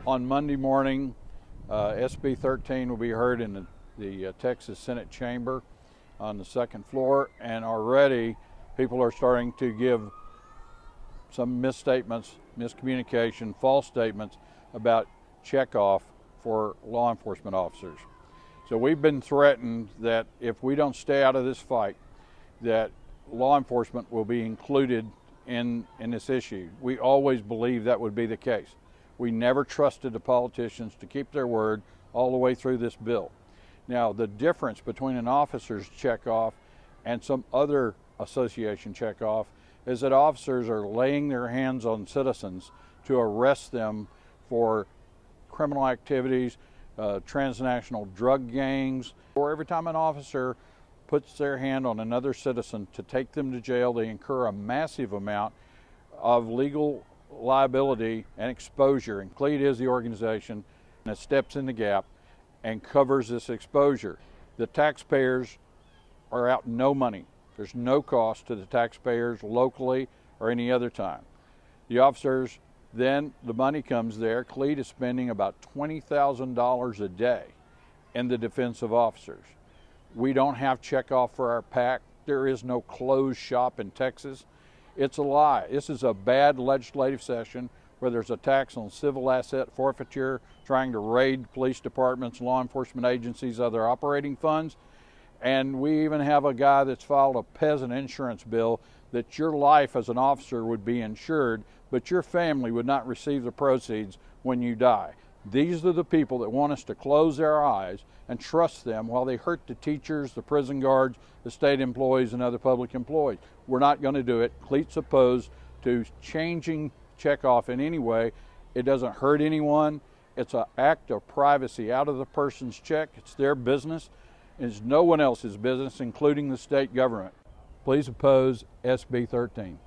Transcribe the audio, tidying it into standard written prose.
On Monday morning, SB 13 will be heard in the Texas Senate chamber on the second floor, and already people are starting to give some misstatements, miscommunication, false statements about checkoff for law enforcement officers. So we've been threatened that if we don't stay out of this fight, that law enforcement will be included in this issue. We always believed that would be the case. We never trusted the politicians to keep their word all the way through this bill. Now, the difference between an officer's checkoff and some other association checkoff is that officers are laying their hands on citizens to arrest them for criminal activities, transnational drug gangs, or every time an officer puts their hand on another citizen to take them to jail, they incur a massive amount of legal liability and exposure. And CLEAD is the organization that steps in the gap and covers this exposure. The taxpayers are out no money. There's no cost to the taxpayers locally or any other time. The officers, then the money comes there. CLEAD is spending about $20,000 a day in the defense of officers. We don't have checkoff for our PAC. There is no closed shop in Texas. It's a lie. This is a bad legislative session where there's a tax on civil asset forfeiture, trying to raid police departments, law enforcement agencies, other operating funds. And we even have a guy that's filed a peasant insurance bill that your life as an officer would be insured, but your family would not receive the proceeds when you die. These are the people that want us to close their eyes and trust them while they hurt the teachers, the prison guards, the state employees, and other public employees. We're not going to do it. CLEAD's opposed to changing checkoff in any way. It doesn't hurt anyone. It's an act of privacy out of the person's check. It's their business. It's no one else's business, including the state government. Please oppose SB 13.